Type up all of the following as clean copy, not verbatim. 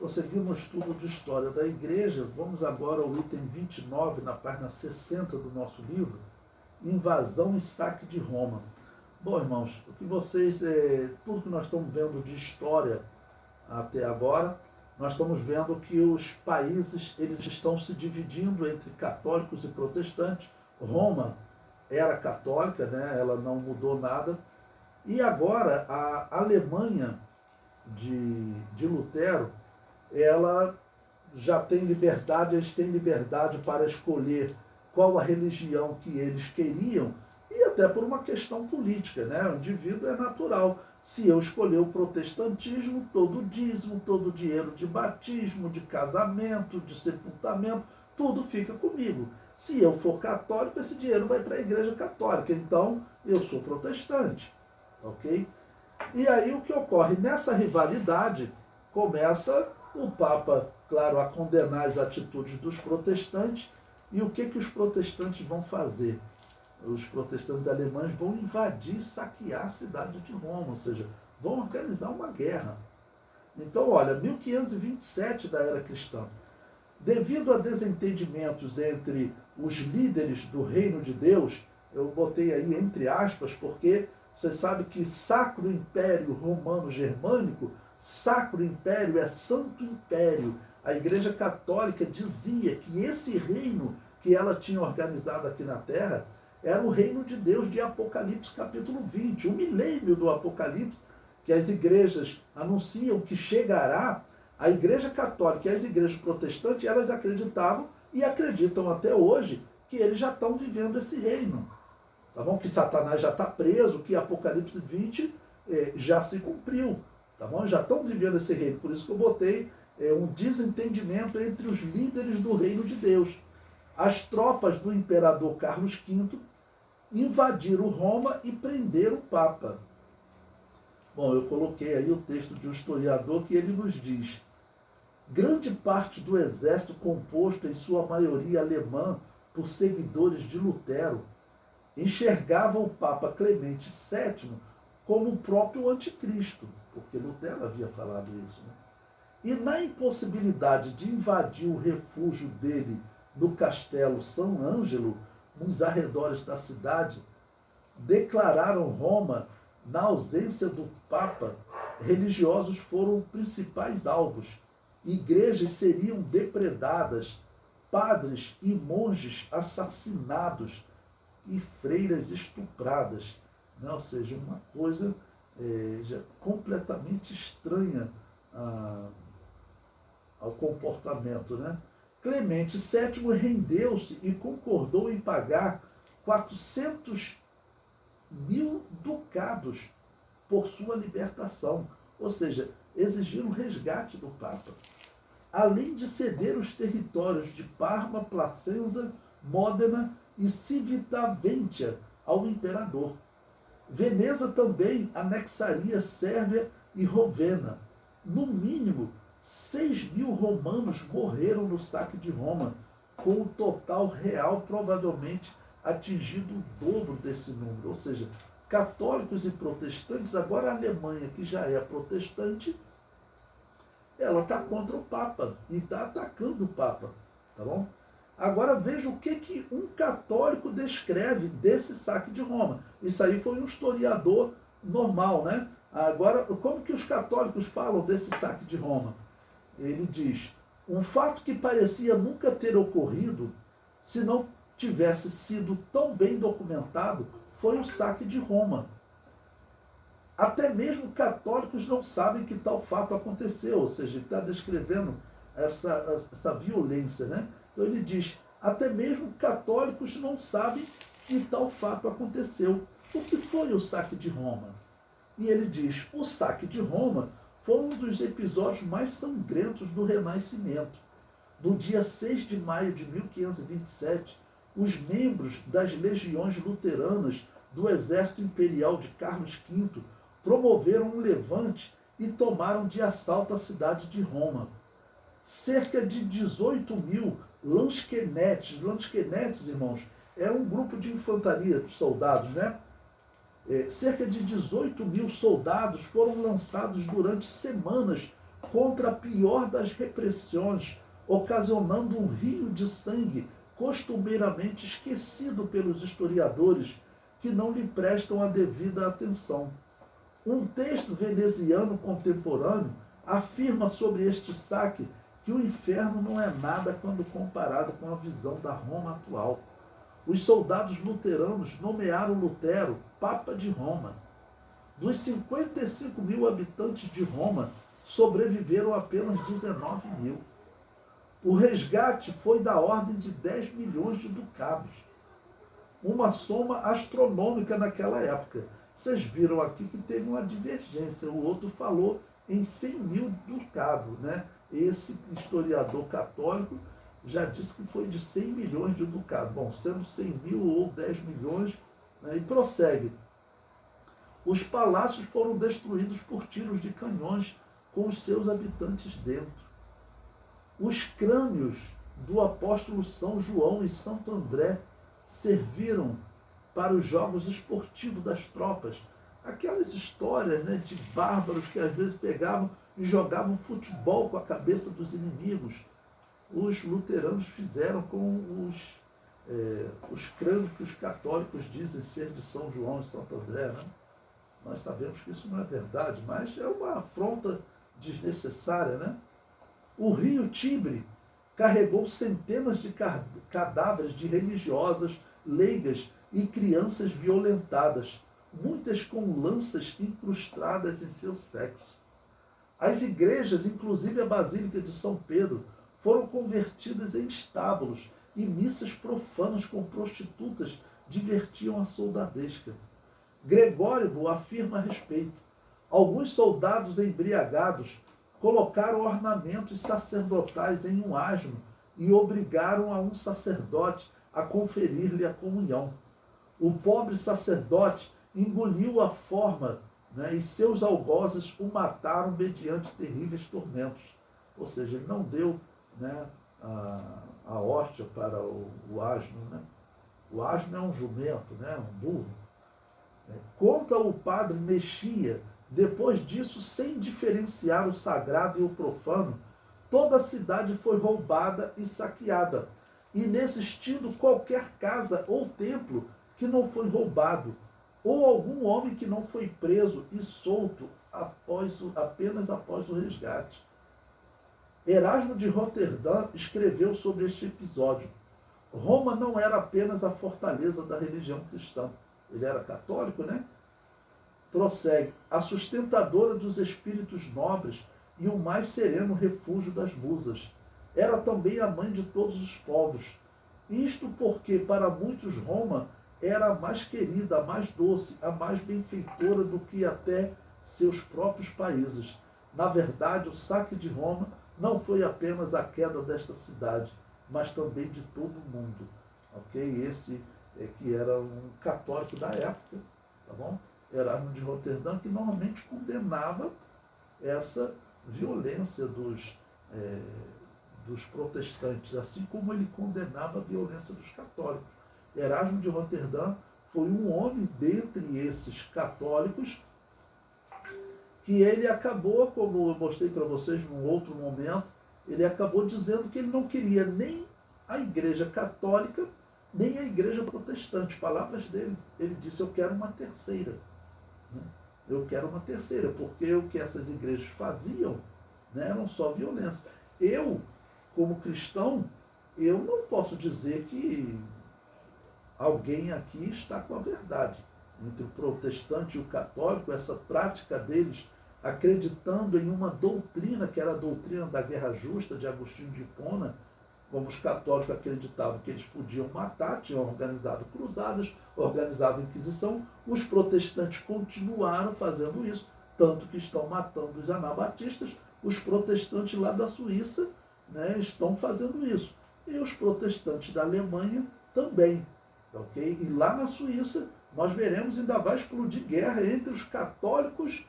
Prosseguindo no estudo de história da igreja, vamos agora ao item 29, na página 60 do nosso livro, Invasão e Saque de Roma. Bom, irmãos, o que vocês, tudo que nós estamos vendo de história até agora, nós estamos vendo que os países eles estão se dividindo entre católicos e protestantes. Roma era católica, né? Ela não mudou nada. E agora a Alemanha de Lutero, ela já tem liberdade, eles têm liberdade para escolher qual a religião que eles queriam, e até por uma questão política, né? O indivíduo é natural. Se eu escolher o protestantismo, todo o dízimo, todo o dinheiro de batismo, de casamento, de sepultamento, tudo fica comigo. Se eu for católico, esse dinheiro vai para a igreja católica. Então, eu sou protestante. Ok? E aí o que ocorre? Nessa rivalidade, começa o Papa, claro, a condenar as atitudes dos protestantes. E o que os protestantes vão fazer? Os protestantes alemães vão invadir e saquear a cidade de Roma, ou seja, vão organizar uma guerra. Então, olha, 1527 da era cristã. Devido a desentendimentos entre os líderes do reino de Deus, eu botei aí entre aspas, porque você sabe que Sacro Império Romano Germânico, Sacro Império é Santo Império. A Igreja Católica dizia que esse reino que ela tinha organizado aqui na Terra era o reino de Deus de Apocalipse capítulo 20, o milênio do Apocalipse, que as igrejas anunciam que chegará. A Igreja Católica e as igrejas protestantes, elas acreditavam e acreditam até hoje que eles já estão vivendo esse reino. Tá bom? Que Satanás já está preso, que Apocalipse 20 já se cumpriu. Tá bom? Já estão vivendo esse reino. Por isso que eu botei um desentendimento entre os líderes do reino de Deus. As tropas do imperador Carlos V invadiram Roma e prenderam o Papa. Bom, eu coloquei aí o texto de um historiador que ele nos diz: grande parte do exército, composto em sua maioria alemã por seguidores de Lutero, enxergava o Papa Clemente VII como o próprio anticristo, porque Lutero havia falado isso, né? E na impossibilidade de invadir o refúgio dele no castelo São Ângelo, nos arredores da cidade, declararam Roma, na ausência do Papa, religiosos foram os principais alvos, igrejas seriam depredadas, padres e monges assassinados e freiras estupradas. Né? Ou seja, uma coisa já completamente estranha ao comportamento, né? Clemente VII rendeu-se e concordou em pagar 400 mil ducados por sua libertação, ou seja, exigiram resgate do Papa, além de ceder os territórios de Parma, Placenza, Módena e Civitaventia ao imperador. Veneza também anexaria Sérvia e Rovena. No mínimo, 6.000 romanos morreram no saque de Roma, com o total real provavelmente atingido o dobro desse número. Ou seja, católicos e protestantes, agora a Alemanha, que já é protestante, ela está contra o Papa e está atacando o Papa. Tá bom? Agora veja o que um católico descreve desse saque de Roma. Isso aí foi um historiador normal, né? Agora, como que os católicos falam desse saque de Roma? Ele diz: um fato que parecia nunca ter ocorrido, se não tivesse sido tão bem documentado, foi o saque de Roma. Até mesmo católicos não sabem que tal fato aconteceu, ou seja, ele está descrevendo essa violência, né? Então ele diz: até mesmo católicos não sabem que tal fato aconteceu. O que foi o saque de Roma? E ele diz: o saque de Roma foi um dos episódios mais sangrentos do Renascimento. No dia 6 de maio de 1527, os membros das legiões luteranas do exército imperial de Carlos V promoveram um levante e tomaram de assalto a cidade de Roma. Cerca de 18.000 lansquenetes, irmãos, é um grupo de infantaria de soldados, né? Cerca de 18.000 soldados foram lançados durante semanas contra a pior das repressões, ocasionando um rio de sangue costumeiramente esquecido pelos historiadores que não lhe prestam a devida atenção. Um texto veneziano contemporâneo afirma sobre este saque que o inferno não é nada quando comparado com a visão da Roma atual. Os soldados luteranos nomearam Lutero Papa de Roma. Dos 55 mil habitantes de Roma, sobreviveram apenas 19 mil. O resgate foi da ordem de 10 milhões de ducados. Uma soma astronômica naquela época. Vocês viram aqui que teve uma divergência. O outro falou em 100 mil ducados, né? Esse historiador católico já disse que foi de 100 milhões de ducados. Bom, sendo 100 mil ou 10 milhões, né? E prossegue. Os palácios foram destruídos por tiros de canhões com os seus habitantes dentro. Os crânios do apóstolo São João e Santo André serviram para os jogos esportivos das tropas. Aquelas histórias, né, de bárbaros que às vezes pegavam e jogavam futebol com a cabeça dos inimigos. Os luteranos fizeram com os crânios que os católicos dizem ser de São João e Santo André. Né? Nós sabemos que isso não é verdade, mas é uma afronta desnecessária. Né? O rio Tibre carregou centenas de cadáveres de religiosas, leigas e crianças violentadas, muitas com lanças incrustadas em seu sexo. As igrejas, inclusive a Basílica de São Pedro, foram convertidas em estábulos e missas profanas com prostitutas divertiam a soldadesca. Gregório afirma a respeito. Alguns soldados embriagados colocaram ornamentos sacerdotais em um asno e obrigaram a um sacerdote a conferir-lhe a comunhão. O pobre sacerdote engoliu a forma, né, e seus algozes o mataram mediante terríveis tormentos. Ou seja, ele não deu, né, a hóstia para o asno. Né? O asno é um jumento, né, um burro. Conta o padre Mexia, depois disso, sem diferenciar o sagrado e o profano, toda a cidade foi roubada e saqueada, inexistindo qualquer casa ou templo que não foi roubado, ou algum homem que não foi preso e solto apenas após o resgate. Erasmo de Roterdã escreveu sobre este episódio. Roma não era apenas a fortaleza da religião cristã. Ele era católico, né? Prossegue. A sustentadora dos espíritos nobres e o mais sereno refúgio das musas. Era também a mãe de todos os povos. Isto porque, para muitos, Roma era a mais querida, a mais doce, a mais benfeitora do que até seus próprios países. Na verdade, o saque de Roma não foi apenas a queda desta cidade, mas também de todo o mundo. Ok? Esse que era um católico da época, tá bom? Erasmo de Roterdã, que normalmente condenava essa violência dos protestantes, assim como ele condenava a violência dos católicos. Erasmo de Roterdã foi um homem dentre esses católicos que ele acabou, como eu mostrei para vocês num outro momento, ele acabou dizendo que ele não queria nem a Igreja Católica, nem a Igreja Protestante. Palavras dele. Ele disse, eu quero uma terceira. Eu quero uma terceira, porque o que essas igrejas faziam, né, eram só violência. Eu, como cristão, eu não posso dizer que alguém aqui está com a verdade. Entre o protestante e o católico, essa prática deles acreditando em uma doutrina, que era a doutrina da guerra justa de Agostinho de Hipona, como os católicos acreditavam que eles podiam matar, tinham organizado cruzadas, organizado a Inquisição, os protestantes continuaram fazendo isso, tanto que estão matando os anabatistas, os protestantes lá da Suíça, né, estão fazendo isso. E os protestantes da Alemanha também. Okay? E lá na Suíça, nós veremos, ainda vai explodir guerra entre os católicos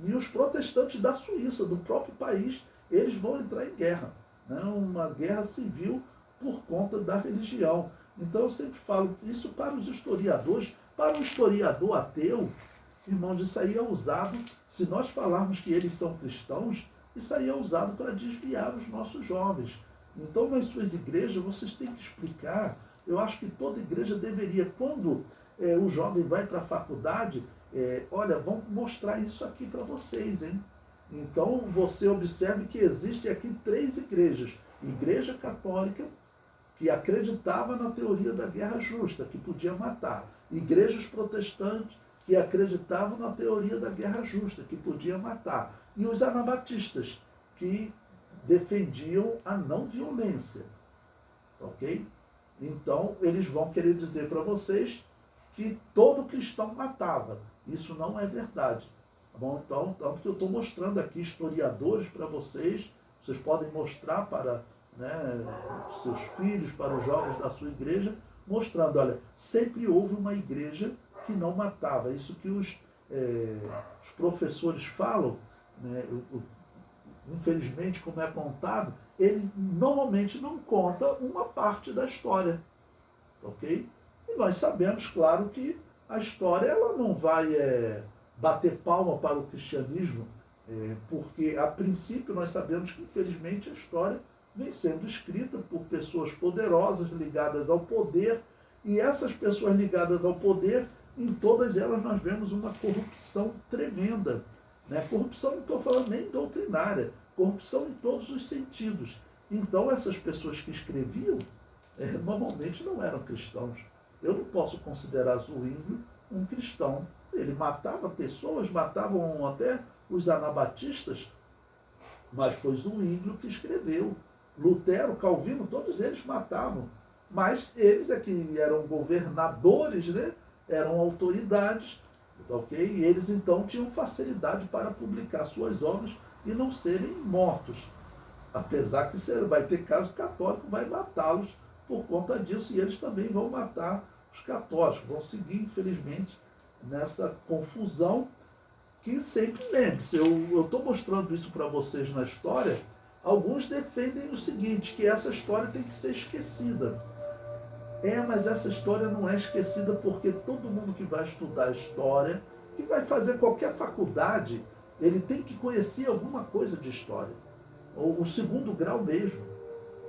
e os protestantes da Suíça, do próprio país, eles vão entrar em guerra. Né? Uma guerra civil por conta da religião. Então eu sempre falo isso para os historiadores, para o historiador ateu, irmãos, isso aí é usado, se nós falarmos que eles são cristãos, Isso aí é usado para desviar os nossos jovens. Então, nas suas igrejas, vocês têm que explicar. Eu acho que toda igreja deveria, quando o jovem vai para a faculdade, olha, vamos mostrar isso aqui para vocês, hein? Então, você observe que existem aqui 3 igrejas. Igreja católica, que acreditava na teoria da guerra justa, que podia matar. Igrejas protestantes, que acreditavam na teoria da guerra justa, que podia matar. E os anabatistas, que defendiam a não violência. Ok? Então, eles vão querer dizer para vocês que todo cristão matava. Isso não é verdade. Tá bom? Então, tanto que eu estou mostrando aqui historiadores para vocês. Vocês podem mostrar para seus filhos, para os jovens da sua igreja, mostrando, olha, sempre houve uma igreja que não matava. Isso que os professores falam, né, infelizmente, como é contado, ele normalmente não conta uma parte da história. Ok? E nós sabemos, claro, que a história ela não vai bater palma para o cristianismo, porque, a princípio, nós sabemos que, infelizmente, a história vem sendo escrita por pessoas poderosas, ligadas ao poder, e essas pessoas ligadas ao poder, em todas elas nós vemos uma corrupção tremenda. Né? Corrupção, não estou falando nem doutrinária, corrupção em todos os sentidos. Então, essas pessoas que escreviam, normalmente não eram cristãos. Eu não posso considerar Zwinglio um cristão. Ele matava pessoas, matavam até os anabatistas, mas foi Zwinglio que escreveu. Lutero, Calvino, todos eles matavam. Mas eles é que eram governadores, né? Eram autoridades, ok? E eles então tinham facilidade para publicar suas obras e não serem mortos. Apesar que vai ter caso católico, vai matá-los por conta disso, e eles também vão matar os católicos. Vão seguir, infelizmente, nessa confusão que sempre, lembre-se, eu estou mostrando isso para vocês na história. Alguns defendem o seguinte, que essa história tem que ser esquecida. Mas essa história não é esquecida porque todo mundo que vai estudar história, que vai fazer qualquer faculdade, ele tem que conhecer alguma coisa de história. Ou o segundo grau mesmo.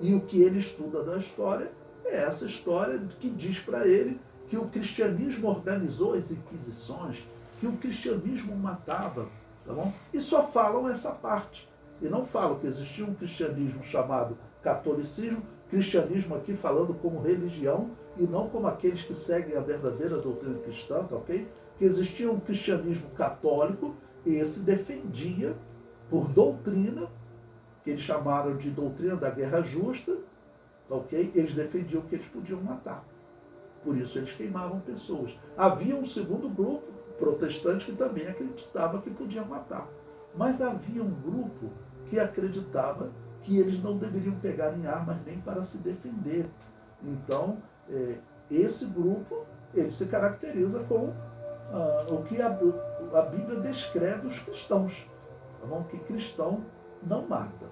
E o que ele estuda da história é essa história que diz para ele que o cristianismo organizou as inquisições, que o cristianismo matava. Tá bom? E só falam essa parte. E não falam que existia um cristianismo chamado catolicismo, cristianismo aqui falando como religião e não como aqueles que seguem a verdadeira doutrina cristã, tá ok? Que existia um cristianismo católico e esse defendia por doutrina, que eles chamaram de doutrina da guerra justa, tá ok? Eles defendiam que eles podiam matar. Por isso eles queimavam pessoas. Havia um segundo grupo, protestante, que também acreditava que podia matar. Mas havia um grupo que acreditava que eles não deveriam pegar em armas nem para se defender. Então, esse grupo, ele se caracteriza com o que a Bíblia descreve os cristãos. Tá bom? Que cristão não mata.